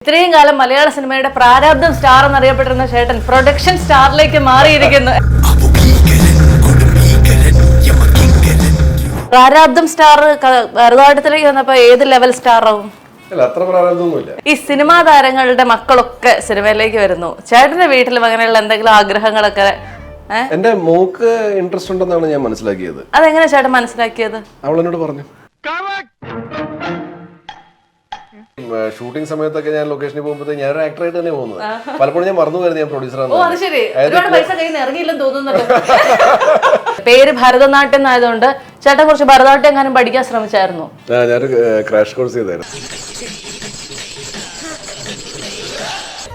ഇത്രയും കാലം മലയാള സിനിമയുടെ പ്രാരാബ്ദം സ്റ്റാർ എന്നറിയപ്പെട്ടിരുന്ന ചേട്ടൻ പ്രൊഡക്ഷൻ സ്റ്റാറിലേക്ക് മാറിയിരിക്കുന്നു. പ്രാരാബ്ദം സ്റ്റാർ ഭരതനാട്യത്തിലേക്ക് വന്നപ്പോ ഏത് ലെവൽ സ്റ്റാർ ആവും? ഈ സിനിമാ താരങ്ങളുടെ മക്കളൊക്കെ സിനിമയിലേക്ക് വരുന്നു. ചേട്ടന്റെ വീട്ടിലും അങ്ങനെയുള്ള എന്തെങ്കിലും ആഗ്രഹങ്ങളൊക്കെ? എന്റെ മോക്ക് ഇൻട്രസ്റ്റ് ഉണ്ടെന്നാണ് ഞാൻ മനസ്സിലാക്കിയത്. അതെങ്ങനെ ചേട്ടൻ മനസ്സിലാക്കിയത്? അവൾ എന്നോട് പറഞ്ഞു. ഷൂട്ടിംഗ് സമയത്തൊക്കെ ഞാൻ ലൊക്കേഷനിൽ പോകുമ്പോഴത്തേക്ക് ഞാനൊരു ആക്ടറായിട്ട് തന്നെ പോകുന്നത്. പലപ്പോഴും ഞാൻ മറന്നു വരുന്നത് ഞാൻ പ്രൊഡ്യൂസറാണ്. പേര് ഭരതനാട്യം എന്നായതുകൊണ്ട് ചേട്ടൻ കുറച്ച് ഭരതനാട്യം എങ്ങാനും പഠിക്കാൻ ശ്രമിച്ചായിരുന്നു? ഞാനൊരു ക്രാഷ് കോഴ്സ് ചെയ്തായിരുന്നു.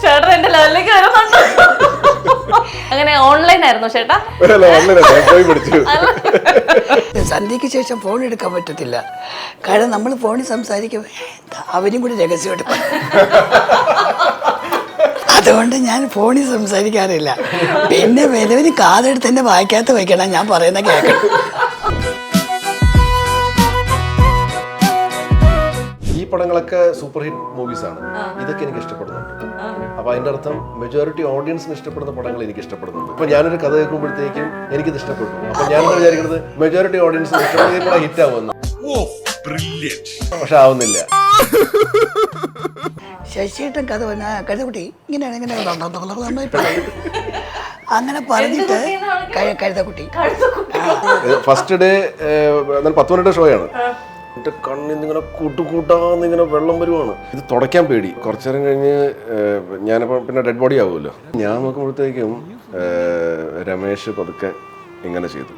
ചേട്ടൻ എന്റെ ലെവലിലേക്ക് വരുന്നുണ്ട്. അങ്ങനെ ഓൺലൈൻ ആയിരുന്നു ചേട്ടാ? സന്ധ്യയ്ക്ക് ശേഷം ഫോൺ എടുക്കാൻ പറ്റത്തില്ല. കാരണം നമ്മൾ ഫോണിൽ സംസാരിക്കും, അവരും കൂടി രഹസ്യമായിട്ട് അതുകൊണ്ട് ഞാൻ ഫോണിൽ സംസാരിക്കാറില്ല. പിന്നെ വലുവിന് കാതെടുത്ത് എന്നെ വായിക്കാത്ത വയ്ക്കണം, ഞാൻ പറയുന്ന കേൾക്കണം. ഈ പടങ്ങളൊക്കെ സൂപ്പർ ഹിറ്റ് മൂവീസ് ആണ്. ഇതൊക്കെ എനിക്ക് ഇഷ്ടപ്പെടുന്നുണ്ട്. അപ്പൊ അതിന്റെ അർത്ഥം മെജോറിറ്റി ഓഡിയൻസിന് ഇഷ്ടപ്പെടുന്ന പടങ്ങൾ എനിക്ക് ഇഷ്ടപ്പെടുന്നുണ്ട്. ഇപ്പൊ ഞാനൊരു കഥ കേൾക്കുമ്പോഴത്തേക്കും എനിക്കിത് ഇഷ്ടപ്പെട്ടു. അപ്പൊ ഞാനെന്താ വിചാരിക്കുന്നത്, മെജോറിറ്റി ഓഡിയൻസിന് ഇഷ്ടപ്പെടുന്ന ഈ പടം ഹിറ്റ് ആവുമെന്ന്. പക്ഷെ ആവുന്നില്ല. ശശിയേട്ടൻ കഥ കഴുതക്കുട്ടി ഇങ്ങനെയാണ് അങ്ങനെ പറഞ്ഞിട്ട് കഴുതക്കുട്ടി ഫസ്റ്റ് ഡേ 10 മിനിറ്റ് ഷോയാണ്. എന്റെ കണ്ണിന്നിങ്ങനെ കൂട്ടാന്നിങ്ങനെ വെള്ളം വരുവാണ്. ഇത് തുടയ്ക്കാൻ പേടി. കുറച്ചു നേരം കഴിഞ്ഞ് ഞാനപ്പോൾ പിന്നെ ഡെഡ് ബോഡി ആവുമല്ലോ. ഞാൻ നോക്കുമ്പോഴത്തേക്കും രമേശ് പതുക്കെ ഇങ്ങനെ ചെയ്തു.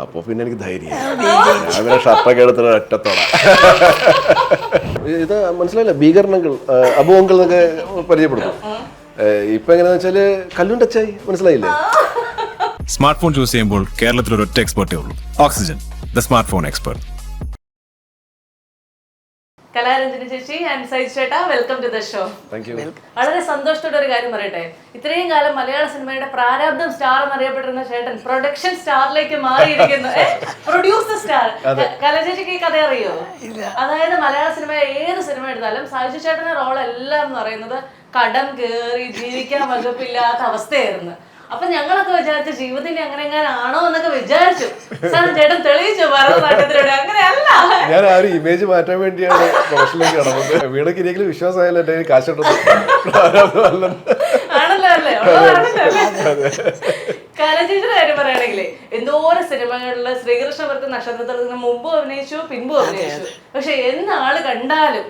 അപ്പോൾ പിന്നെ എനിക്ക് ധൈര്യം, ഞാൻ ഷർട്ടൊക്കെ എടുത്തിട്ട് ഒറ്റത്തോട. ഇത് മനസ്സിലായില്ല, ഭീകരണങ്ങൾ അബു അങ്കിൾ എന്നൊക്കെ പരിചയപ്പെടുത്തും. ഇപ്പൊ എങ്ങനെയാന്ന് വെച്ചാല് കല്ലൂൺ ടച്ചായി, മനസ്സിലായില്ലേ? സ്മാർട്ട് ഫോൺ ചൂസ് ചെയ്യുമ്പോൾ കേരളത്തിൽ ഒരു ഒറ്റ എക്സ്പെർട്ടേ ഉള്ളൂ, oxygen, the smart phone expert. Kalaranjani ചേച്ചി ആൻഡ് സൈജ് ചേട്ടാ, വെൽക്കം ടു ദ ഷോ. വളരെ സന്തോഷത്തോടെ ഒരു കാര്യം പറയട്ടെ, ഇത്രയും കാലം മലയാള സിനിമയുടെ പ്രാരാബ്ദം സ്റ്റാർ എന്നറിയപ്പെട്ടിരുന്ന ചേട്ടൻ പ്രൊഡക്ഷൻ സ്റ്റാറിലേക്ക് മാറിയിരിക്കുന്നു. Producer star. കലാചേച്ചിക്ക് ഈ കഥ അറിയോ? അതായത് മലയാള സിനിമ ഏത് സിനിമ എടുത്താലും സൈജു ചേട്ടന്റെ റോൾ എല്ലാം എന്ന് പറയുന്നത് കടം കയറി ജീവിക്കാൻ വകുപ്പില്ലാത്ത അവസ്ഥയായിരുന്നു. അപ്പൊ ഞങ്ങളൊക്കെ വിചാരിച്ചു ജീവിതത്തിൽ അങ്ങനെ എങ്ങനെയാണോ എന്നൊക്കെ വിചാരിച്ചു. ചേട്ടൻ തെളിയിച്ചു ഭരതനാട്യത്തിലൂടെ അങ്ങനെയല്ല. ഞാൻ ആ ഒരു ഇമേജ് മാറ്റാൻ വേണ്ടിയാണ് പ്രൊഫഷനിലേക്ക് കടന്നത്. വീടൊക്കെ ഇരിക്കലും വിശ്വാസമായാലും എന്റെ കാശിട്ടത് ആണല്ലോ അല്ലേ? കലാചേച്ചിയുടെ കാര്യം പറയുകയാണെങ്കിലേ എന്തോരം സിനിമകളില് ശ്രീകൃഷ്ണപുരത്ത് നക്ഷത്രത്തിൽ മുമ്പും അഭിനയിച്ചു പിൻപും അഭിനയിച്ചു. പക്ഷെ എന്നാള് കണ്ടാലും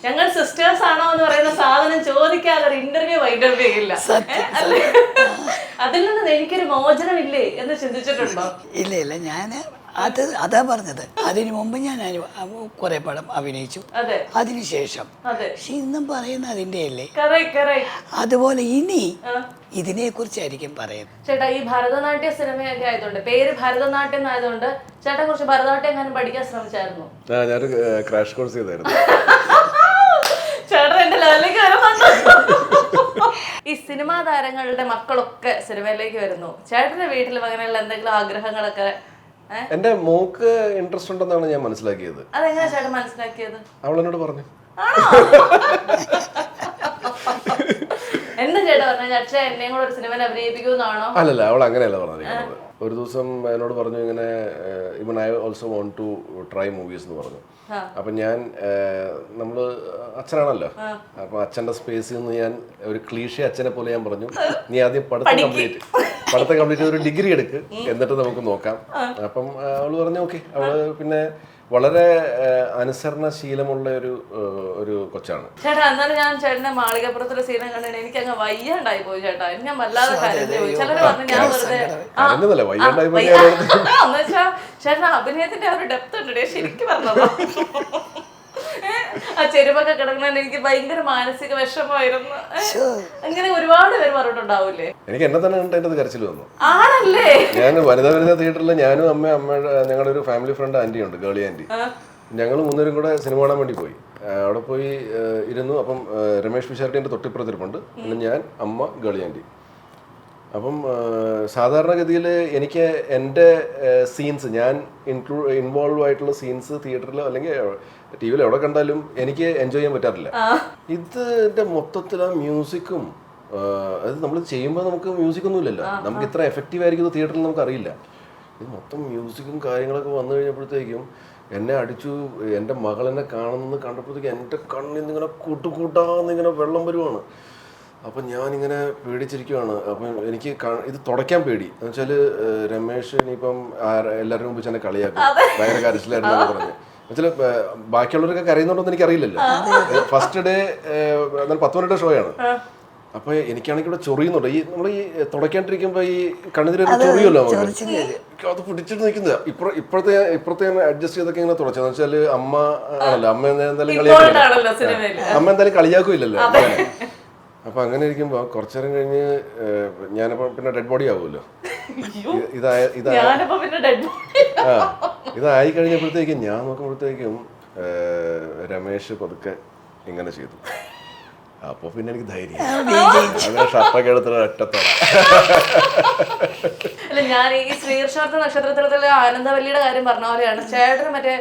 ഞങ്ങൾ സിസ്റ്റേഴ്സ് ആണോ എന്ന് പറയുന്ന സാധനം ചോദിക്കാതെ ഒരു ഇന്റർവ്യൂ വൈൻഡർവ്യൂ ഇല്ല. അതിൽ നിന്ന് എനിക്കൊരു മോചനമില്ലേ എന്ന് ചിന്തിച്ചിട്ടുണ്ടോ? ഇല്ല, ഞാൻ അതാ പറഞ്ഞത്. അതിനു മുമ്പ് ഞാൻ കുറെ പടം അഭിനയിച്ചു, അതിനുശേഷം. പക്ഷെ ഇന്നും പറയുന്ന അതിന്റെ അല്ലേ. അതുപോലെ ഇനി ഇതിനെ കുറിച്ചായിരിക്കും പറയുന്നത്. ചേട്ടാ, ഈ ഭരതനാട്യ സിനിമയൊക്കെ ആയതുകൊണ്ട്, പേര് ഭരതനാട്യം എന്നായതുകൊണ്ട് ചേട്ടാ കുറച്ച് ഭരതനാട്യം എങ്ങാനും പഠിക്കാൻ ശ്രമിച്ചായിരുന്നു? ഞാനൊരു ക്രാഷ് കോഴ്സ് ചെയ്തായിരുന്നു. ചേട്ടൻ എന്റെ ലെവലിലേക്ക് വരുന്നുണ്ട്. ഈ സിനിമാ താരങ്ങളുടെ മക്കളൊക്കെ സിനിമയിലേക്ക് വരുന്നു. ചേട്ടന്റെ വീട്ടിലും അങ്ങനെയുള്ള എന്തെങ്കിലും ആഗ്രഹങ്ങളൊക്കെ? എന്റെ മോക്ക് ഇൻട്രസ്റ്റ് ഉണ്ടെന്നാണ് ഞാൻ മനസ്സിലാക്കിയത്. അതെങ്ങനെയാ ചേട്ടൻ മനസ്സിലാക്കിയത്? അവൾ എന്നോട് പറഞ്ഞു. എന്താ ചേട്ടാ പറഞ്ഞ അച്ഛൻ എന്നെയും കൂടെ ഒരു സിനിമയിൽ അഭിനയിപ്പിക്കുമെന്നാണോ? അല്ലല്ല, അവൾ അങ്ങനെയല്ല പറഞ്ഞിരിക്കുന്നത്. ഒരു ദിവസം എന്നോട് പറഞ്ഞു ഇങ്ങനെ, ഇവൻ I also want to try movies എന്ന് പറഞ്ഞു. അപ്പൊ ഞാൻ, നമ്മള് അച്ഛനാണല്ലോ, അപ്പൊ അച്ഛന്റെ സ്പേസിൽ നിന്ന് ഞാൻ ഒരു ക്ലീഷേ അച്ഛനെ പോലെ ഞാൻ പറഞ്ഞു, നീ ആദ്യം പഠിത്തം കംപ്ലീറ്റ് ഒരു ഡിഗ്രി എടുക്ക്, എന്നിട്ട് നമുക്ക് നോക്കാം. അപ്പം അവള് പറഞ്ഞു ഓക്കെ. അവള് പിന്നെ വളരെ അനുസരണശീലമുള്ള ഒരു കൊച്ചാണ്. ചേട്ടാ, എന്നാലും ഞാൻ ചേട്ടന്റെ മാളികപ്പുറത്തിലെ സീനം കണ്ടിട്ട് എനിക്ക് അങ്ങ് വയ്യാണ്ടായി പോയി ചേട്ടാ. ഞാൻ വല്ലാതെ ചിലര് പറഞ്ഞു ഞാൻ വെറുതെ ചേട്ടൻ അഭിനയത്തിന്റെ ഒരു ഡെപ്ത് ഉണ്ട് ശരിക്കും പറഞ്ഞതാ. ആ ചെരുപ്പൊക്കെ കിടക്കണ എനിക്ക് ഭയങ്കര മാനസിക വിഷമമായിരുന്നു. അങ്ങനെ ഒരുപാട് പേര് പറഞ്ഞിട്ടുണ്ടാവൂലേ? എനിക്ക് എന്നെ തന്നെ കണ്ട് എന്റെ കരച്ചിൽ വന്നു. ആണല്ലേ? ഞാൻ വനിതാ തിയേറ്ററിൽ ഞാനും അമ്മയുടെ ഞങ്ങളുടെ ഒരു ഫാമിലി ഫ്രണ്ട് ആന്റി ഉണ്ട്, ഗേളി ആന്റി. ഞങ്ങൾ മൂന്നുപേരും കൂടെ സിനിമ കാണാൻ വേണ്ടി പോയി. അവിടെ പോയി ഇരുന്നു. അപ്പം രമേശ് പിഷാരടിന്റെ തൊട്ടിപ്പുറത്തിരിപ്പുണ്ട്. പിന്നെ ഞാൻ, അമ്മ, ഗേളി ആന്റി. അപ്പം സാധാരണഗതിയിൽ എനിക്ക് എൻ്റെ സീൻസ് ഞാൻ ഇൻവോൾവ് ആയിട്ടുള്ള സീൻസ് തിയേറ്ററിലോ അല്ലെങ്കിൽ ടി വിയിൽ എവിടെ കണ്ടാലും എനിക്ക് എൻജോയ് ചെയ്യാൻ പറ്റാറില്ല. ഇതിൻ്റെ മൊത്തത്തിൽ ആ മ്യൂസിക്കും അത് നമ്മൾ ചെയ്യുമ്പോൾ നമുക്ക് മ്യൂസിക്കൊന്നും ഇല്ലല്ലോ, നമുക്ക് ഇത്ര എഫക്റ്റീവ് ആയിരിക്കും തിയേറ്ററിൽ നമുക്ക് അറിയില്ല. ഇത് മൊത്തം മ്യൂസിക്കും കാര്യങ്ങളൊക്കെ വന്നു കഴിഞ്ഞപ്പോഴത്തേക്കും എന്നെ അടിച്ചു. എൻ്റെ മകളെന്നെ കാണുന്നത് കണ്ടപ്പോഴത്തേക്കും എൻ്റെ കണ്ണിൽ നിന്നിങ്ങനെ കൂട്ടാന്നിങ്ങനെ വെള്ളം വരുവാണ്. അപ്പം ഞാനിങ്ങനെ പേടിച്ചിരിക്കുവാണ്. അപ്പം എനിക്ക് ഇത് തുടയ്ക്കാൻ പേടി എന്ന് വെച്ചാൽ രമേശ് ഇനിയിപ്പം എല്ലാവരും മുമ്പ് എന്നെ കളിയാക്കും, ഭയങ്കര കരച്ചിലായിരുന്നു പറഞ്ഞു. എന്നുവെച്ചാൽ ബാക്കിയുള്ളവരൊക്കെ കരയുന്നുണ്ടോന്ന് എനിക്കറിയില്ലല്ലോ. ഫസ്റ്റ് ഡേ 10 മിനിറ്റ് ഷോ ആണ്. അപ്പൊ എനിക്കാണെങ്കിൽ ഇവിടെ ചൊറിയുന്നുണ്ട്. ഈ നമ്മൾ ഈ തുടയ്ക്കാണ്ടിരിക്കുമ്പോ ഈ കണ്ണിന് ചൊറിയല്ലോ, അത് പിടിച്ചിട്ട് നിൽക്കുന്നത്. ഇപ്പുറത്തെ അഡ്ജസ്റ്റ് ചെയ്തൊക്കെ ഇങ്ങനെ തുടച്ചതെന്ന് വെച്ചാല് അമ്മ ആണല്ലോ, അമ്മ എന്തായാലും കളിയാക്കൂല്ലല്ലോ. അപ്പൊ അങ്ങനെ ഇരിക്കുമ്പോ കുറച്ചേരം കഴിഞ്ഞ് ഞാനിപ്പോ പിന്നെ ഡെഡ് ബോഡി ആവുമല്ലോ. ഇതായി കഴിഞ്ഞപ്പോഴത്തേക്കും ഞാൻ നോക്കുമ്പോഴത്തേക്കും രമേശ് പതുക്കെ ഇങ്ങനെ ചെയ്തു. അപ്പൊ പിന്നെ എനിക്ക് ധൈര്യം ഷർട്ടൊക്കെ എടുത്തിട്ട് ഒറ്റത്തോടെ. അല്ല, ഞാൻ ഈ ശ്രീകൃഷ്ണ നക്ഷത്രത്തിലെ ആനന്ദവല്ലിയുടെ കാര്യം പറഞ്ഞ പോലെയാണ് ചേട്ടന് മറ്റേ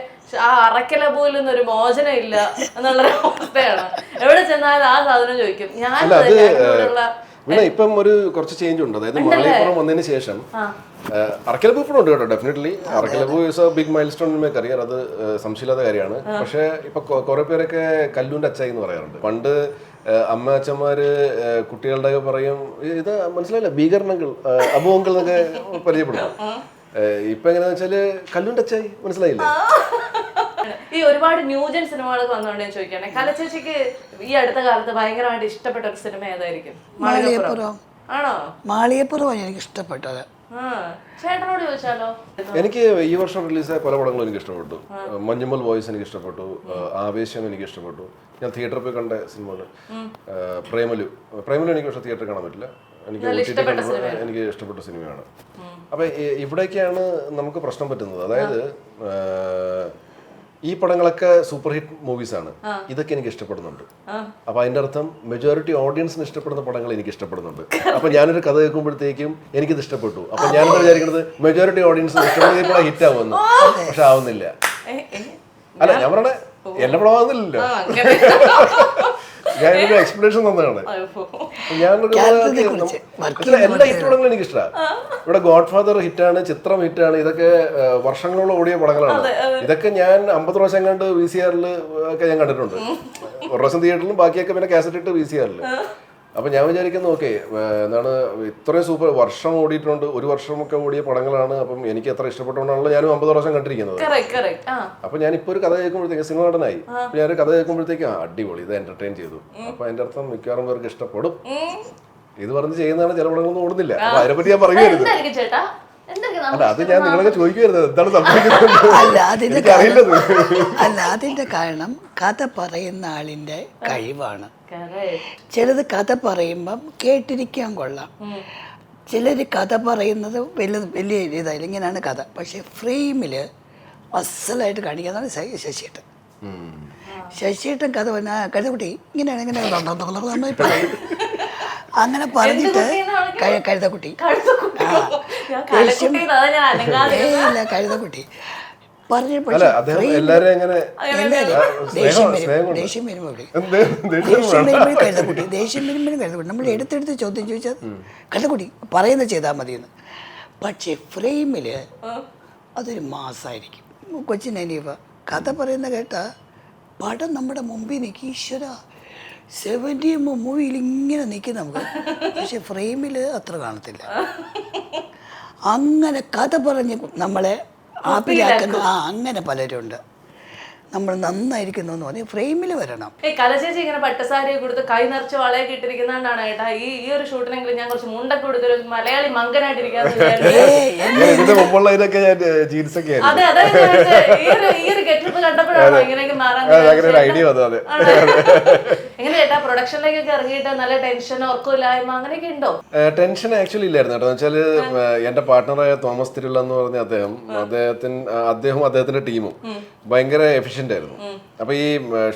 ആ അറക്കലബൂയിൽ നിന്നൊരു മോചനം ഇല്ല എന്നുള്ളൊരു അവസ്ഥയാണ്. എവിടെ ചെന്നാലും ആ സാധനം ചോദിക്കും. ഞാൻ പിന്നെ ഇപ്പം ഒരു കുറച്ച് ചേഞ്ച് ഉണ്ട്. അതായത് മാളികപ്പുറം വന്നതിന് ശേഷം അറക്കലബൂ ഇപ്പോഴും ഉണ്ട് കേട്ടോ, definitely. അറക്കലബൂ is A big mile stone in my career, അത് സംശയമില്ലാത്ത കാര്യമാണ്. പക്ഷേ ഇപ്പൊ കുറെ പേരൊക്കെ കല്ലൂന്റെ അച്ചായി എന്ന് പറയാറുണ്ട്. പണ്ട് അമ്മ അച്ഛന്മാര് കുട്ടികളുടെ പറയും ഇത് മനസ്സിലായില്ല, ഭീകരണങ്ങൾ അബുവങ്കൾ എന്നൊക്കെ പരിചയപ്പെടും. ഇപ്പൊ എങ്ങനെയാന്ന് വെച്ചാല് കല്ലൂന്റെ അച്ചായി മനസ്സിലായില്ല. ഈ ഒരുപാട് ന്യൂജൻ സിനിമകളൊക്കെ വന്നുകൊണ്ട് ഞാൻ ചോദിക്കുകയാണെ, കലച്ചേച്ചിക്ക് ഈ അടുത്ത കാലത്ത് ഭയങ്കരമായിട്ട് ഇഷ്ടപ്പെട്ട ഒരു സിനിമ ഏതായിരിക്കും? മാളികപ്പുറം. ആണോ? മാളികപ്പുറമാണ് എനിക്ക് ഇഷ്ടപ്പെട്ടത്. ചേട്ടനോട് ചോദിച്ചാലോ? എനിക്ക് ഈ വർഷം റിലീസായ പല പടങ്ങളും എനിക്ക് ഇഷ്ടപ്പെട്ടു. മഞ്ഞുമൽ ബോയ്സ് എനിക്ക് ഇഷ്ടപ്പെട്ടു, ആവേശം എനിക്ക് ഇഷ്ടപ്പെട്ടു. ഞാൻ തിയേറ്ററിൽ പോയി കണ്ട സിനിമകൾ പ്രേമലു എനിക്ക് പക്ഷേ തിയേറ്ററിൽ കാണാൻ പറ്റില്ല, എനിക്ക് ഇഷ്ടപ്പെട്ട സിനിമയാണ്. അപ്പൊ ഇവിടേക്കാണ് നമുക്ക് പ്രശ്നം പറ്റുന്നത്. അതായത് ഈ പടങ്ങളൊക്കെ സൂപ്പർ ഹിറ്റ് മൂവീസ് ആണ്, ഇതൊക്കെ എനിക്ക് ഇഷ്ടപ്പെടുന്നുണ്ട്. അപ്പൊ അതിന്റെ അർത്ഥം മെജോറിറ്റി ഓഡിയൻസിന് ഇഷ്ടപ്പെടുന്ന പടങ്ങൾ എനിക്ക് ഇഷ്ടപ്പെടുന്നുണ്ട്. അപ്പൊ ഞാനൊരു കഥ കേൾക്കുമ്പോഴത്തേക്കും എനിക്കിത് ഇഷ്ടപ്പെട്ടു. അപ്പൊ ഞാനെന്താ വിചാരിക്കുന്നത്, മെജോറിറ്റി ഓഡിയൻസിന് ഇഷ്ടപ്പെടുന്ന ഹിറ്റ് ആവുമെന്ന്. പക്ഷെ ആവുന്നില്ല. അല്ല, ഞാൻ പറയണേ എല്ലാ പടം ആവുന്നില്ലല്ലോ. ഞാനൊരു എക്സ്പ്ലനേഷൻ തന്നതാണ്. എല്ലാ ഹിറ്റ് പടങ്ങളും എനിക്ക് ഇഷ്ടമാണ്. ഇവിടെ ഗോഡ് ഫാദർ ഹിറ്റാണ്, ചിത്രം ഹിറ്റാണ്, ഇതൊക്കെ വർഷങ്ങളോളം ഓടിയ പടങ്ങളാണ്. ഇതൊക്കെ ഞാൻ 50 പ്രാവശ്യം കണ്ട് VCR ഒക്കെ ഞാൻ കണ്ടിട്ടുണ്ട്. ഒരു പ്രാവശ്യം തിയേറ്ററിലും, ബാക്കിയൊക്കെ പിന്നെ കാസറ്റ് ഇട്ട് VCR. അപ്പൊ ഞാൻ വിചാരിക്കുന്നു ഓക്കെ, എന്താണ് ഇത്രയും സൂപ്പർ വർഷം ഓടിയിട്ടുണ്ട്, ഒരു വർഷമൊക്കെ ഓടിയ പടങ്ങളാണ്. അപ്പം എനിക്ക് എത്ര ഇഷ്ടപ്പെട്ടുകൊണ്ടാണല്ലോ ഞാനും 50 പ്രാവശ്യം കണ്ടിരിക്കുന്നത്. അപ്പൊ ഞാൻ ഇപ്പൊ ഒരു കഥ കേൾക്കുമ്പോഴത്തേക്ക് സിനിമ നടനായി. അപ്പൊ ഞാനൊരു കഥ കേൾക്കുമ്പോഴത്തേക്ക് അടിപൊളി, ഇത് എന്റർടൈൻ ചെയ്തു. അപ്പൊ അതിന്റെ അർത്ഥം മിക്കവാറും പേർക്ക് ഇഷ്ടപ്പെടും. ഇത് പറഞ്ഞ് ചെയ്യുന്നതാണ് ചില പടങ്ങളൊന്നും ഓടുന്നില്ല. അപ്പൊ അതിനെപ്പറ്റി ഞാൻ പറയുകയായിരുന്നു. അല്ല, അത് ഞാൻ നിങ്ങളൊക്കെ ചോദിക്കുമായിരുന്നു എന്താണ് സംഭവിക്കുന്നത്. അല്ല, അതിന്റെ കാരണം കഥ പറയുന്ന ആളിന്റെ കഴിവാണ്. ചിലത് കഥ പറയുമ്പം കേട്ടിരിക്കാൻ കൊള്ളാം, ചിലർ കഥ പറയുന്നത് വലിയ ഇതായാലും ഇങ്ങനെയാണ് കഥ, പക്ഷെ ഫ്രെയിമില് അസലായിട്ട് കാണിക്കുന്നതാണ് ശശിയേട്ടൻ കഥ പറഞ്ഞാൽ കഴുതക്കുട്ടി ഇങ്ങനെയാണ് പറയും. അങ്ങനെ പറഞ്ഞിട്ട് കഴുതക്കുട്ടി കഴുതക്കുട്ടി പറഞ്ഞപ്പോൾ ദേഷ്യം വരുമ്പോൾ കഴുതക്കുട്ടി നമ്മൾ എടുത്തെടുത്ത് ചോദ്യം ചോദിച്ചാൽ കഴുതക്കുട്ടി പറയുന്നത് ചെയ്താൽ മതിയെന്ന്. പക്ഷേ ഫ്രെയിമിൽ അതൊരു മാസമായിരിക്കും. കൊച്ചിനീവ കഥ പറയുന്ന കേട്ടാൽ പടം നമ്മുടെ മുമ്പിൽ നിൽക്കും. ഈശ്വര 70 മൂവിയിൽ ഇങ്ങനെ നിൽക്കും നമുക്ക്, പക്ഷെ ഫ്രെയിമിൽ അത്ര കാണത്തില്ല. അങ്ങനെ കഥ പറഞ്ഞ് നമ്മളെ ആപ്പിലാക്കുന്ന അങ്ങനെ പലരുണ്ട്. നമ്മൾ നന്നായിരിക്കുന്നു എന്ന് പറഞ്ഞാൽ ഫ്രെയിമിൽ വരണം. കലചേച്ചി ഇങ്ങനെ പട്ടുസാരി കൊടുത്ത് കൈ നിറച്ച് വളയൊക്കെ ഇട്ടിരിക്കുന്നതാണ് ഏട്ടാ. ഈ ഒരു ഷൂട്ടിനെങ്കിലും ഞാൻ കുറച്ച് മുണ്ടൊക്കെ കൊടുത്തൊരു മലയാളി മങ്കനായിട്ടിരിക്കാന്ന്. അതെ, ഈ ഒരു ഗെറ്റപ്പ് കണ്ടപ്പോഴാണോ ഇങ്ങനെയൊക്കെ മാറാൻ അങ്ങനെ ഒരു ഐഡിയ വന്നു. അതെ, എങ്ങനെ ചേട്ടാ പ്രൊഡക്ഷനിലേക്കൊക്കെ ഇറങ്ങിയിട്ട് നല്ല ടെൻഷൻ ഉറക്കമില്ലായ്മ അങ്ങനെയൊക്കെ ഉണ്ടോ? ടെൻഷൻ ആക്ച്വലി ഇല്ലായിരുന്നു കേട്ടോ. വെച്ചാല് എന്റെ പാർട്ട്ണറായ തോമസ് തിരുവല്ല എന്ന് പറഞ്ഞ അദ്ദേഹവും അദ്ദേഹത്തിന്റെ ടീമും ഭയങ്കര എഫിഷ്യന്റ് ആയിരുന്നു. അപ്പൊ ഈ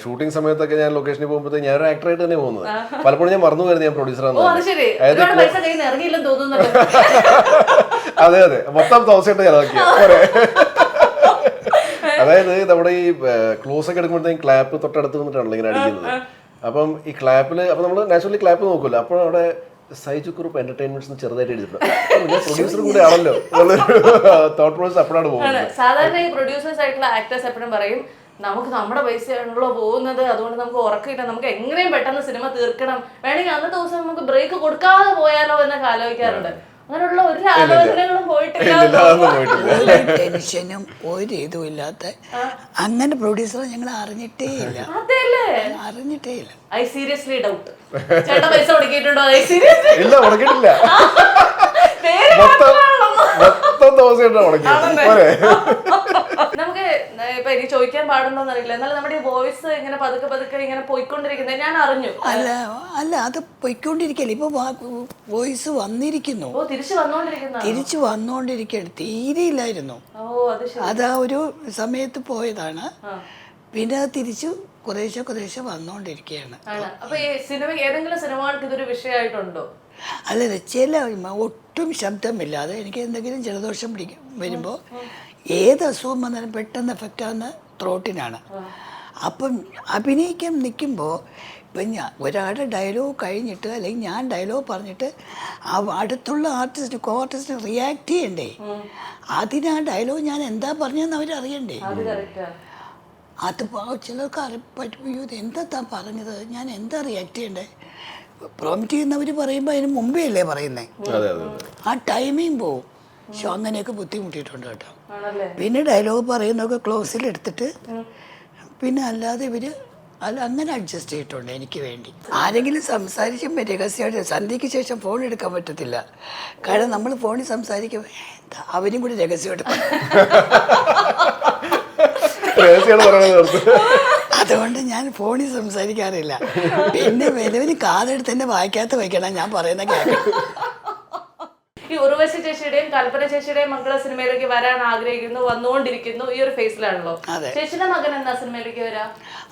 ഷൂട്ടിംഗ് സമയത്തൊക്കെ ഞാൻ ലൊക്കേഷനിൽ പോകുമ്പോഴത്തേക്ക് ഞാനൊരു ആക്ടറായിട്ട് തന്നെ പോകുന്നത്. പലപ്പോഴും ഞാൻ മറന്നു പോയിരുന്നു ഞാൻ പ്രൊഡ്യൂസറാണ്. അതെ അതെ, മൊത്തം തോമസായിട്ട് ചെലവാക്കിയ. അതായത് നമ്മുടെ ഈ ക്ലോസ് ഒക്കെ എടുക്കുമ്പോഴത്തേക്കും ക്ലാപ്പ് തൊട്ടടുത്ത് നിന്നിട്ടാണല്ലോ ഇങ്ങനെ അടിക്കുന്നത്. അപ്പം ഈ ക്ലാപ്പിൽ അപ്പൊ നമ്മൾ നാച്ചുറലി ക്ലാപ്പ് നോക്കൂല്ലോ. അപ്പോൾ അവിടെ സൈജു കുറുപ്പ് എന്റർടൈൻമെന്റ്സ് ചെറുതായിട്ട് എഴുതിയിട്ടുണ്ട്. ഞാൻ പ്രൊഡ്യൂസർ കൂടെ ആണല്ലോ തോട്ട് പ്രോസസ് അപ്പോഴാണ് പോകുന്നത്. സാധാരണ ഈ പ്രൊഡ്യൂസേഴ്സ് ആയിട്ടുള്ള ആക്ടേഴ്സ് എപ്പോഴും പറയും നമുക്ക് നമ്മുടെ പൈസയാണല്ലോ പോകുന്നത്, അതുകൊണ്ട് നമുക്ക് ഉറക്കില്ല, നമുക്ക് എങ്ങനെയും പെട്ടെന്ന് സിനിമ തീർക്കണം, വേണമെങ്കിൽ അന്നത്തെ ദിവസം നമുക്ക് ബ്രേക്ക് കൊടുക്കാതെ പോയാലോ എന്നൊക്കെ ആലോചിക്കാറുണ്ട്. അങ്ങനെയുള്ള ഒരു ആലോചനകളും പോയിട്ടില്ല. ടെൻഷനും ഒരു ഇതും ഇല്ലാത്ത അങ്ങനെ പ്രൊഡ്യൂസറെ ഞങ്ങൾ അറിഞ്ഞിട്ടേ ഇല്ല. ഐ സീരിയസ്ലി ഡൗട്ട് ചേട്ടാ പൈസ കൊടുക്കിയിട്ടുണ്ടോ? ഇല്ല, കൊടുക്കിട്ടില്ല. നമുക്ക് ഇപ്പൊ ഇനി ചോദിക്കാൻ പാടുണ്ടോന്ന് അറിയില്ല, എന്നാലും നമ്മുടെ ഈ വോയിസ് ഇങ്ങനെ പതുക്കെ പതുക്കെ ഇങ്ങനെ പോയിക്കൊണ്ടിരിക്കുന്നത് ഞാൻ അറിഞ്ഞു. അല്ല അത് പോയിക്കൊണ്ടിരിക്കല്ലേ, ഇപ്പൊ വോയിസ് വന്നിരിക്കുന്നു. തിരിച്ചു വന്നോണ്ടിരിക്കുകയാണ്. തീരെയില്ലായിരുന്നു, അതാ ഒരു സമയത്ത് പോയതാണ്. പിന്നെ അത് തിരിച്ചു കുറേശ്ശെ വന്നോണ്ടിരിക്കുകയാണ്. അപ്പൊ ഈ സിനിമ ഏതെങ്കിലും സിനിമകൾക്ക് ഇതൊരു വിഷയമായിട്ടുണ്ടോ? അല്ലല്ല, ചില ഒട്ടും ശബ്ദമില്ലാതെ എനിക്ക് എന്തെങ്കിലും ജലദോഷം വരുമ്പോൾ ഏത് അസുഖം വന്നാലും പെട്ടെന്ന് എഫക്റ്റ് ആവുന്ന ത്രോട്ടിനാണ്. അപ്പം അഭിനയിക്കാൻ നിൽക്കുമ്പോൾ ഇപ്പം ഒരാളുടെ ഡയലോഗ് കഴിഞ്ഞിട്ട് അല്ലെങ്കിൽ ഞാൻ ഡയലോഗ് പറഞ്ഞിട്ട് അടുത്തുള്ള കോ ആർട്ടിസ്റ്റിന് റിയാക്ട് ചെയ്യണ്ടേ. അതിന് ആ ഡയലോഗ് ഞാൻ എന്താ പറഞ്ഞതെന്ന് അവരറിയണ്ടേ. അത് ചിലർക്ക് പറ്റുമോ, എന്താ പറഞ്ഞത്, ഞാൻ എന്താ റിയാക്ട് ചെയ്യണ്ടേ. പ്രോമിറ്റ് ചെയ്യുന്നവർ പറയുമ്പോൾ അതിന് മുമ്പേ അല്ലേ പറയുന്നത്, ആ ടൈമിങ് പോവും. പക്ഷെ അങ്ങനെയൊക്കെ ബുദ്ധിമുട്ടിയിട്ടുണ്ട് കേട്ടോ. പിന്നെ ഡയലോഗ് പറയുന്നതൊക്കെ ക്ലോസിൽ എടുത്തിട്ട് പിന്നെ അല്ലാതെ അങ്ങനെ അഡ്ജസ്റ്റ് ചെയ്തിട്ടുണ്ട് എനിക്ക് വേണ്ടി. ആരെങ്കിലും സംസാരിക്കുമ്പോൾ രഹസ്യമായിട്ട് സന്ധ്യയ്ക്ക് ശേഷം ഫോൺ എടുക്കാൻ പറ്റത്തില്ല. കാരണം നമ്മൾ ഫോണിൽ സംസാരിക്കുമ്പോൾ അവരും കൂടി രഹസ്യമായിട്ട് അതുകൊണ്ട് ഞാൻ ഫോണിൽ സംസാരിക്കാറില്ല. പിന്നെ വലുവിന് കാതെടുത്ത് തന്നെ വായിക്കാത്ത വയ്ക്കണം ഞാൻ പറയുന്ന കേൾക്കണം. ഈ ഉർവശി ചേച്ചിയുടെയും കൽപ്പന ചേച്ചിയുടെയും മക്കളെ സിനിമയിലേക്ക് വരാൻ ആഗ്രഹിക്കുന്നു, വന്നുകൊണ്ടിരിക്കുന്നു, ഈ ഒരു ഫേസിലാണല്ലോ. ചേച്ചിയുടെ മകൻ എന്നാ സിനിമയിലേക്ക് വരാ?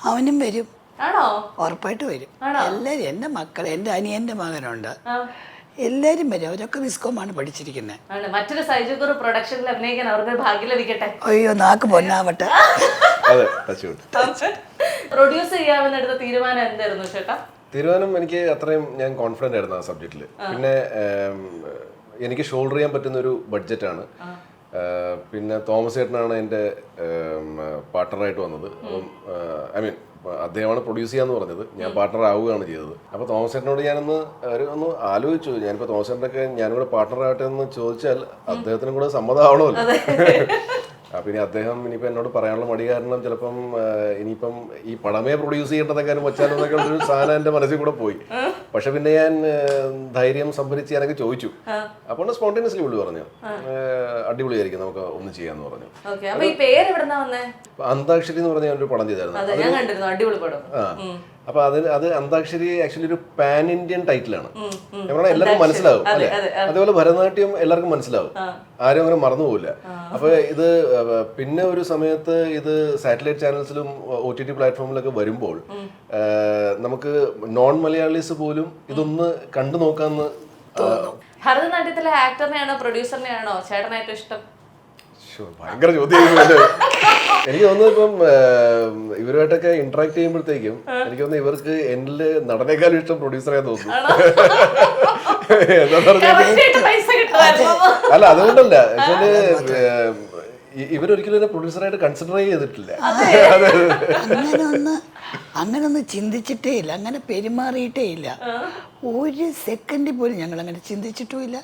അവനും വരും. ആണോ? ഉറപ്പായിട്ട് വരും. എല്ലാരും എന്റെ മക്കൾ, എന്റെ അനിയന്റെ മകനുണ്ട്, എല്ലാരും വരും. അവരൊക്കെ വിസ്കോമാണ് പഠിച്ചിരിക്കുന്നത്. മറ്റൊരു സൈജു കുറുപ്പ് പ്രൊഡക്ഷനിൽ അഭിനയിക്കാൻ അവർക്ക് ഭാഗ്യം ലഭിക്കട്ടെ. അയ്യോ, നാക്ക് പൊന്നാവട്ടെ. പ്രൊഡ്യൂസ് ചെയ്യാമെന്നെടുത്ത തീരുമാനം എന്തായിരുന്നു ചേട്ടാ? തീരുമാനം എനിക്ക് അത്രയും ഞാൻ കോൺഫിഡന്റ് ആയിരുന്നു ആ സബ്ജക്റ്റിൽ. പിന്നെ എനിക്ക് ഷോൾഡർ ചെയ്യാൻ പറ്റുന്ന ഒരു ബഡ്ജറ്റാണ്. പിന്നെ തോമസ് ചേട്ടനാണ് എൻ്റെ പാർട്ട്ണറായിട്ട് വന്നത്. അപ്പം ഐ മീൻ അദ്ദേഹമാണ് പ്രൊഡ്യൂസ് ചെയ്യാന്ന് പറഞ്ഞത്, ഞാൻ പാർട്ട്ണർ ആവുകയാണ് ചെയ്തത്. അപ്പോൾ തോമസ് ചേട്ടനോട് ഞാനൊന്ന് ആലോചിച്ചു, ഞാനിപ്പോൾ തോമസ് ചേട്ടനൊക്കെ ഞാനും കൂടെ പാർട്ട്ണറായിട്ട് എന്ന് ചോദിച്ചാൽ അദ്ദേഹത്തിനും കൂടെ സമ്മതമാവണമല്ലോ. അപ്പം ഇനി അദ്ദേഹം ഇനിയിപ്പോൾ എന്നോട് പറയാനുള്ള മടി കാരണം ചിലപ്പം ഇനിയിപ്പം ഈ പടമേ പ്രൊഡ്യൂസ് ചെയ്യേണ്ടതൊക്കെ വെച്ചാലും എന്നൊക്കെ ഉള്ളൊരു സാധനം എൻ്റെ മനസ്സിൽ കൂടെ പോയി. പക്ഷെ പിന്നെ ഞാൻ ധൈര്യം സംഭരിച്ച് ഞാനൊക്കെ ചോദിച്ചു. അപ്പോൾ സ്പോണ്ടേനിയസ്ലി പുള്ളി പറഞ്ഞു അടിപൊളിയായിരിക്കും, നമുക്ക് ഒന്ന് ചെയ്യാന്ന് പറഞ്ഞു. അന്താക്ഷരി എന്ന് പറഞ്ഞ ഒരു പടം ചെയ്തായിരുന്നു. അപ്പൊ അത് അന്താക്ഷരി ആക്ച്വലി ഒരു പാൻ ഇന്ത്യൻ ടൈറ്റിലാണ്. എല്ലാവർക്കും മനസ്സിലാവും അല്ലെ. അതേപോലെ ഭരതനാട്യം എല്ലാവർക്കും മനസ്സിലാവും, ആരും അങ്ങനെ മറന്നുപോകില്ല. അപ്പൊ ഇത് പിന്നെ ഒരു സമയത്ത് ഇത് സാറ്റലൈറ്റ് ചാനൽസിലും OTT പ്ലാറ്റ്ഫോമിലൊക്കെ വരുമ്പോൾ നമുക്ക് നോൺ മലയാളീസ് പോലും ഇതൊന്ന് കണ്ടു നോക്കാന്ന്. ഭരതനാട്യത്തിലെ ആക്ടറിനെയാണോ പ്രൊഡ്യൂസറിനെയാണോ ചേട്ടനായിട്ട് ഇഷ്ടം? ഭയങ്കര ചോദ്യം. എനിക്ക് തോന്നുന്നു ഇപ്പം ഇവരുമായിട്ടൊക്കെ ഇന്ററാക്ട് ചെയ്യുമ്പോഴത്തേക്കും എനിക്ക് തോന്നുന്നു ഇവർക്ക് എന്നിൽ നടനേക്കാളും ഇഷ്ടം പ്രൊഡ്യൂസറെ തോന്നുന്നു. അല്ല, അതുകൊണ്ടല്ല, പക്ഷേ ഇവരൊരിക്കലും പ്രൊഡ്യൂസറായിട്ട് കൺസിഡർ ചെയ്തിട്ടില്ല. അങ്ങനൊന്നും ചിന്തിച്ചിട്ടേ ഇല്ല, അങ്ങനെ പെരുമാറിയിട്ടേ ഇല്ല. ഒരു സെക്കൻഡിൽ പോലും ഞങ്ങൾ അങ്ങനെ ചിന്തിച്ചിട്ടും ഇല്ല.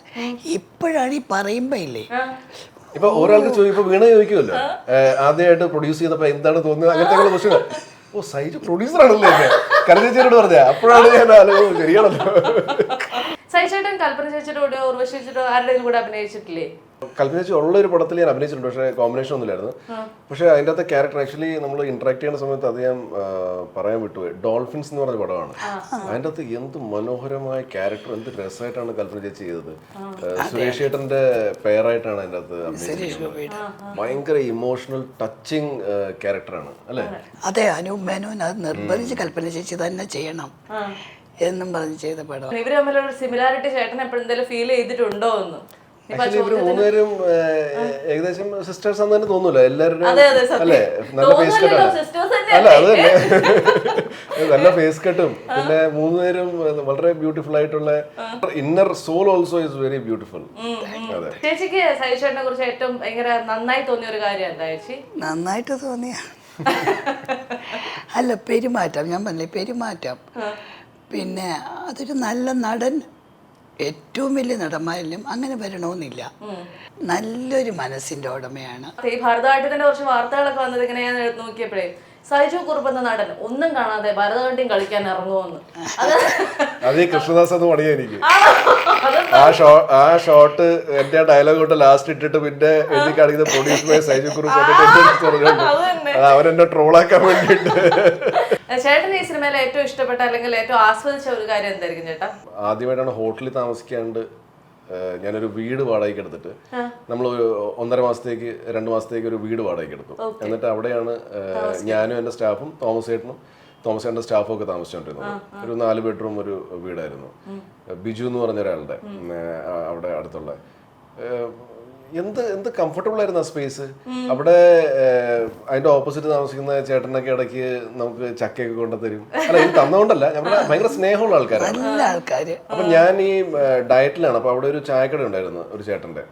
ഇപ്പോഴാണ് ഈ പറയുമ്പോ ഇല്ലേ, ഇപ്പൊ ഒരാൾക്ക് ഇപ്പൊ വീണ ചോദിക്കുമല്ലോ ആദ്യമായിട്ട് പ്രൊഡ്യൂസ് ചെയ്തപ്പോ എന്താണ് തോന്നുന്നത്, അങ്ങനത്തെ ക്വസ്റ്റ്യൻ. ഓ, സൈജു പ്രൊഡ്യൂസർ ആണല്ലേ കരചേച്ചിയോട് പറഞ്ഞ. അപ്പോഴാണ് ഞാൻ ശരിയാണല്ലോ. സൈചേട്ടൻ കൽപ്പന ചേച്ചിയുടെ കൂടെ ഉർവശി ചേച്ചിയുടെ ആരുടെയും കൂടെ അഭിനയിച്ചിട്ടില്ലേ? കൽപ്പന ചേച്ചി ഉള്ള ഒരു പടത്തിൽ ഞാൻ അഭിനയിച്ചിട്ടുണ്ട്, പക്ഷേ കോമ്പിനേഷൻ ഒന്നുമില്ലായിരുന്നു. പക്ഷേ അതിൻ്റെ അകത്തെ ക്യാരക്ടർ ആക്ച്വലി നമ്മൾ ഇന്ററാക്ട് ചെയ്യുന്ന സമയത്ത് അത് ഞാൻ പറയാൻ വിട്ടുപോയി. ഡോൾഫിൻസ് എന്ന് പറഞ്ഞ പടമാണ്. അതിൻ്റെ അകത്ത് എന്ത് മനോഹരമായ ക്യാരക്ടർ, എന്ത് രസമായിട്ടാണ് കൽപ്പന ചേച്ചി ചെയ്തത്. സുരേഷ് ചേട്ടന്റെ പേരായിട്ടാണ് അതിൻ്റെ അകത്ത് അഭിനയിച്ചത്. ഭയങ്കര ഇമോഷണൽ ടച്ചിങ് ക്യാരക്ടറാണ് അല്ലേ? അതെ, അനൂപ് മേനോൻ അത് നിർബന്ധിച്ച് കൽപ്പന ചേച്ചി തന്നെ ചെയ്യണം എന്നും പറഞ്ഞ് ചെയ്ത പടം. ഇവര് തമ്മിലുള്ള സിമിലാരിറ്റി ചേട്ടൻ എപ്പോഴെന്തെങ്കിലും ഫീൽ ചെയ്തിട്ടുണ്ടോ എന്ന്? ആക്ച്വലി ഇവര് മൂന്നുപേരും ഏകദേശം സിസ്റ്റേഴ്സ് ആണെന്ന് തന്നെ തോന്നൂല എല്ലാവരും അല്ലേ? നല്ല ഫേസ് കട്ടാണ്. അല്ല അത് തന്നെ നല്ല ഫേസ് കട്ടും, പിന്നെ മൂന്നുപേരും വളരെ ബ്യൂട്ടിഫുൾ ആയിട്ടുള്ള inner soul also is very beautiful. അതെ. ചേച്ചിക്ക് സൈചേട്ടനെ കുറിച്ച് ഏറ്റവും ഭയങ്കര നന്നായി തോന്നിയ ഒരു കാര്യം എന്താ ചേച്ചി? നന്നായിട്ട് തോന്നിയ അല്ല പെരുമാറ്റം, ഞാൻ പറഞ്ഞില്ലേ പെരുമാറ്റം. പിന്നെ അതൊരു നല്ല നടൻ, ഏറ്റവും വലിയ നടന്മാരിലും അങ്ങനെ വരണമെന്നില്ല, നല്ലൊരു മനസ്സിന്റെ ഉടമയാണ്. ഈ ഭരതനാട്യത്തിന്റെ കുറച്ച് വാർത്തകളൊക്കെ വന്നത് ഇങ്ങനെ ഞാൻ നോക്കിയപ്പോഴേ സൈജു കുറുപ്പ് എന്ന നടൻ ഒന്നും കാണാതെ ഭരതനാട്യം കളിക്കാൻ ഇറങ്ങുമെന്ന്. അത് ഈ കൃഷ്ണദാസ് അത് പണിയാ എനിക്ക്. ആ ഷോട്ട് എന്റെ ഡയലോഗ് കൊണ്ട് ലാസ്റ്റ് ഇട്ടിട്ട് പിന്നെ എഴുതി കാണിക്കുന്ന പ്രൊഡ്യൂസ് ബൈ സൈജു കുറുപ്പ് അവരെന്നെ ട്രോളാക്കാൻ വേണ്ടിട്ട്. ചേട്ടന് ഈ സിനിമയിൽ ഏറ്റവും ഇഷ്ടപ്പെട്ട അല്ലെങ്കിൽ ഏറ്റവും ആസ്വദിച്ച ഒരു കാര്യം എന്തായിരിക്കും ചേട്ടാ? ആദ്യമായിട്ടാണ് ഹോട്ടലിൽ താമസിക്കാണ്ട് ഞാനൊരു വീട് വാടകയ്ക്ക് എടുത്തിട്ട് നമ്മൾ 1.5 മാസത്തേക്ക് 2 മാസത്തേക്ക് ഒരു വീട് വാടകയ്ക്ക് എടുത്തു. എന്നിട്ട് അവിടെയാണ് ഞാനും എൻ്റെ സ്റ്റാഫും തോമസ് ചേട്ടൻ്റെ സ്റ്റാഫും ഒക്കെ താമസിച്ചുകൊണ്ടിരുന്നത്. ഒരു 4 ബെഡ്റൂം ഒരു വീടായിരുന്നു. ബിജു എന്ന് പറഞ്ഞ ഒരാളുടെ അവിടെ അടുത്തുള്ള എന്ത് കംഫർട്ടബിൾ ആയിരുന്നു ആ സ്പേസ്. അവിടെ അതിന്റെ ഓപ്പോസിറ്റ് താമസിക്കുന്ന ചേട്ടനൊക്കെ ഇടയ്ക്ക് നമുക്ക് ചക്കയൊക്കെ കൊണ്ടുതരും. അല്ല ഇത് തന്നുകൊണ്ടല്ല, ഞങ്ങളുടെ ഭയങ്കര സ്നേഹമുള്ള ആൾക്കാരാണ്. അപ്പൊ ഞാൻ ഈ ഡയറ്റിലാണ്. അപ്പൊ അവിടെ ഒരു ചായക്കട ഉണ്ടായിരുന്നു ഒരു ചേട്ടന്റെ.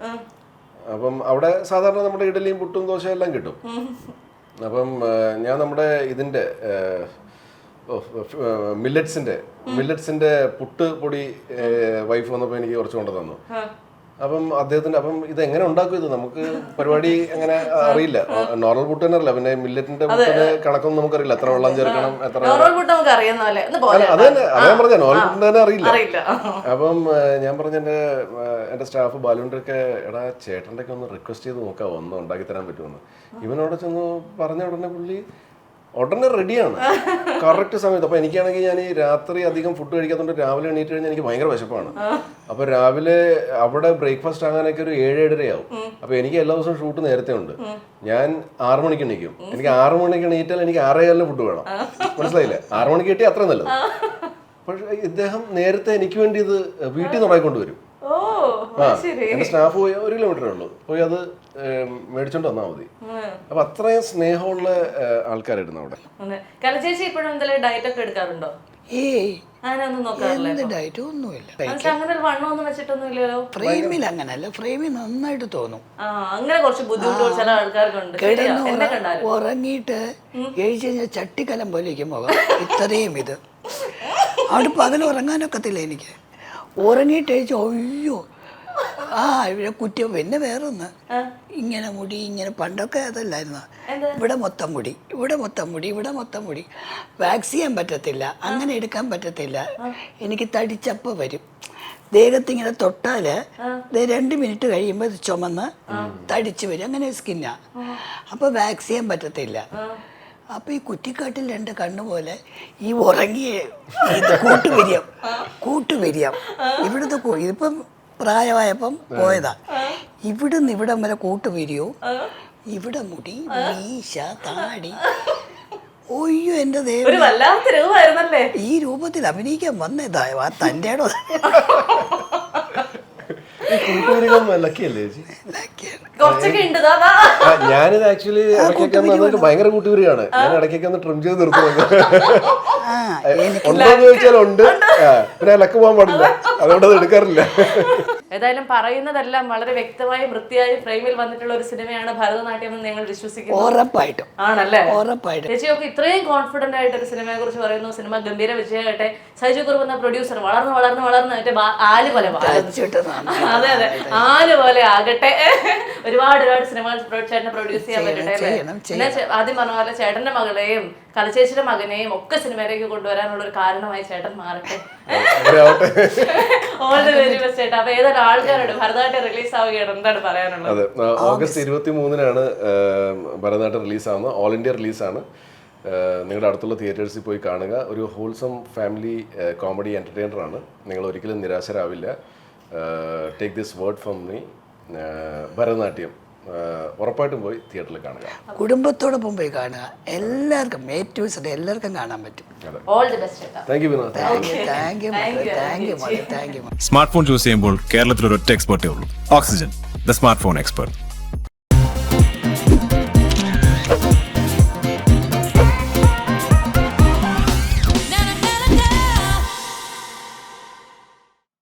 അപ്പം അവിടെ സാധാരണ നമ്മുടെ ഇഡലിയും പുട്ടും ദോശയും എല്ലാം കിട്ടും. അപ്പം ഞാൻ നമ്മുടെ ഇതിന്റെ മില്ലറ്റ്സിന്റെ പുട്ട് പൊടി വൈഫ് വന്നപ്പോൾ എനിക്ക് കുറച്ച് കൊണ്ടു തന്നു. അപ്പം ഇത് എങ്ങനെ ഉണ്ടാക്കും, ഇത് നമുക്ക് പരിപാടി അങ്ങനെ അറിയില്ല. നോർമൽ പുട്ട് തന്നെ അറിയില്ല, പിന്നെ മില്ലറ്റിന്റെ പുട്ടിന്റെ കണക്കൊന്നും നമുക്കറിയില്ല, എത്ര വെള്ളം ചേർക്കണം, എത്ര അത് തന്നെ അതേ പറഞ്ഞ നോർമൽ പുട്ടിന്റെ തന്നെ അറിയില്ല. അപ്പം ഞാൻ പറഞ്ഞ എന്റെ സ്റ്റാഫ് ബാലുവിന്റെ ഒക്കെ എടാ ചേട്ടൻ്റെ ഒക്കെ ഒന്ന് റിക്വസ്റ്റ് ചെയ്ത് നോക്കാവോ, ഒന്ന് ഉണ്ടാക്കി തരാൻ പറ്റുമെന്ന്. ഇവനോടെ ചെന്ന് പറഞ്ഞ ഉടനെ പുള്ളി ഉടനെ റെഡിയാണ് കറക്റ്റ് സമയത്ത്. അപ്പൊ എനിക്കാണെങ്കിൽ ഞാൻ ഈ രാത്രി അധികം ഫുഡ് കഴിക്കാത്തതുകൊണ്ട് രാവിലെ എണീറ്റ് കഴിഞ്ഞാൽ എനിക്ക് ഭയങ്കര വിശപ്പാണ്. അപ്പൊ രാവിലെ അവിടെ ബ്രേക്ക്ഫാസ്റ്റ് ആകാനൊക്കെ ഒരു 7-7:30 ആവും. അപ്പൊ എനിക്ക് എല്ലാ ദിവസവും ഷൂട്ട് നേരത്തെ ഉണ്ട്. ഞാൻ 6 മണിക്ക് എണീക്കും. എനിക്ക് 6 മണിക്ക് എണീറ്റാൽ എനിക്ക് 6:15 ഫുഡ് വേണം. മനസ്സിലായില്ലേ? 6 മണിക്ക് കിട്ടിയാൽ അത്ര നല്ലത്. പക്ഷെ ഇദ്ദേഹം നേരത്തെ എനിക്ക് വേണ്ടി ഇത് വീട്ടിൽ നിന്ന് ഉണ്ടായിക്കൊണ്ടുവരും. എന്റെ സ്റ്റാഫ് പോയി 1 കിലോമീറ്ററേ ഉള്ളൂ, പോയി അത് മേടിച്ചോണ്ട് വന്നാൽ മതി. അപ്പൊ അത്രയും സ്നേഹമുള്ള ആൾക്കാരായിരുന്നു അവിടെ. കലചേച്ചി ഇപ്പോഴും എന്തെങ്കിലും ഡയറ്റ് ഒക്കെ എടുക്കാറുണ്ടോ? ഫ്രെയിമിൽ അങ്ങനല്ല, ഫ്രെയിമിൽ നന്നായിട്ട് തോന്നും. അങ്ങനെ കുറച്ച് ബുദ്ധിമുട്ടുകൾ ചില ആൾക്കാർക്കുണ്ട്. ഉറങ്ങിയിട്ട് കഴിച്ചു കഴിഞ്ഞാൽ ചട്ടിക്കലം പോലെ ഇരിക്കുമ്പോൾ ഇത്രയും ഇത് അവിടെ പകൽ ഉറങ്ങാനൊക്കത്തില്ല എനിക്ക്. ഉറങ്ങിയിട്ട് കഴിച്ചു അയ്യോ ഇവിടെ കുറ്റം. പിന്നെ വേറൊന്ന്, ഇങ്ങനെ മുടി ഇങ്ങനെ പണ്ടൊക്കെ അതല്ലായിരുന്നു, ഇവിടെ മൊത്തം മുടി, ഇവിടെ മൊത്തം മുടി, ഇവിടെ മൊത്തം മുടി. വാക്സ് ചെയ്യാൻ പറ്റത്തില്ല, അങ്ങനെ എടുക്കാൻ പറ്റത്തില്ല. എനിക്ക് തടിച്ചപ്പോൾ വരും. ദേഹത്തിങ്ങനെ തൊട്ടാൽ 2 മിനിറ്റ് കഴിയുമ്പോൾ ഇത് ചുമന്ന് തടിച്ച് വരും. അങ്ങനെ സ്കിന്നാ. അപ്പോൾ വാക്സ് ചെയ്യാൻ പറ്റത്തില്ല. അപ്പോൾ ഈ കുറ്റിക്കാട്ടിൽ 2 കണ്ണു പോലെ ഈ ഉറങ്ങിയ കൂട്ടുവരിയാം ഇവിടുത്തെ ഇതിപ്പം പ്രായമായപ്പം പോയതാ. ഇവിടുന്ന് ഇവിടം വരെ കൂട്ടുവരിയോ, ഇവിടെ മുടി, മീശ, താടി. ഒയ്യോ എന്റെ ദൈവം, ഈ രൂപത്തിൽ അഭിനയിക്കാൻ വന്നതാ തൻ്റെ ഞാനിത് ആക്ച്വലി ഇടയ്ക്കൊക്കെ ഭയങ്കര കൂട്ടുകൂരിയാണ്. ഞാൻ ഇടയ്ക്കൊക്കെ ഒന്ന് ട്രിം ചെയ്ത് നിർത്തുന്നത്. ഉണ്ടോന്ന് ചോദിച്ചാൽ ഉണ്ട്, പിന്നെ ലക്ക് പോകാൻ പാടില്ല, അതുകൊണ്ട് അത് എടുക്കാറില്ല. ഏതായാലും പറയുന്നതെല്ലാം വളരെ വ്യക്തമായും വൃത്തിയായി ഫ്രെയിമിൽ വന്നിട്ടുള്ള ഒരു സിനിമയാണ് ഭരതനാട്യം എന്ന് ഞങ്ങൾ വിശ്വസിക്കുന്നു. ഉറപ്പായിട്ടും ആണല്ലേ? ഉറപ്പായിട്ടും. ചേച്ചിയൊക്കെ ഇത്രയും കോൺഫിഡന്റ് ആയിട്ട് ഒരു സിനിമയെ കുറിച്ച് പറയുന്നു. സിനിമ ഗംഭീര വിജയമായിട്ട്. സൈജു കുറുപ്പ് എന്ന പ്രൊഡ്യൂസർ വളർന്ന് ആല് പോലെ അതെ അതെ, ആര് പോലെ ആകട്ടെ. ഒരുപാട് സിനിമകൾ ചേട്ടനെ പ്രൊഡ്യൂസ് ചെയ്യാൻ പറ്റട്ടെ അല്ലേ? പിന്നെ ആദ്യം പറഞ്ഞ പോലെ ചേട്ടന്റെ മകളെയും കലച്ചേച്ചിയുടെ മകനെയും ഒക്കെ സിനിമയിലേക്ക് കൊണ്ടുവരാനുള്ള ഒരു കാരണമായി ചേട്ടൻ മാറട്ടെ. ഓൾ ദി വെരി ബെസ്റ്റ് ചേട്ടാ. അപ്പൊ ഏതൊരു ആൾക്കാരോട് ഭരതനാട്യം റിലീസ് ആവുകയാണ്, എന്താണ് പറയാനുള്ളത്? അതെ, ഓഗസ്റ്റ് 23-നാണ് ഭരതനാട്യം റിലീസാവുന്നത്. ഓൾ ഇന്ത്യ റിലീസാണ്. നിങ്ങളുടെ അടുത്തുള്ള തിയേറ്റേഴ്സിൽ പോയി കാണുക. ഒരു ഹോൾസം ഫാമിലി കോമഡി എൻ്റർടൈനറാണ്. നിങ്ങൾ ഒരിക്കലും നിരാശരാവില്ല. Take this word from me. Bharatanatyam ഉറപ്പായിട്ടും പോയി തിയേറ്ററിൽ കാണുക. കുടുംബത്തോടൊപ്പം പോയി കാണുക. എല്ലാവർക്കും എല്ലാവർക്കും കാണാൻ പറ്റും. ഓൾ ദി ബെസ്റ്റ് ചേട്ടാ. Thank you Vinod. Thank you. Smart phone choose ചെയ്യുമ്പോൾ കേരളത്തിൽ ഒരൊറ്റ എക്സ്പെർട്ടേ ഉള്ളൂ. Oxygen, the smart phone expert.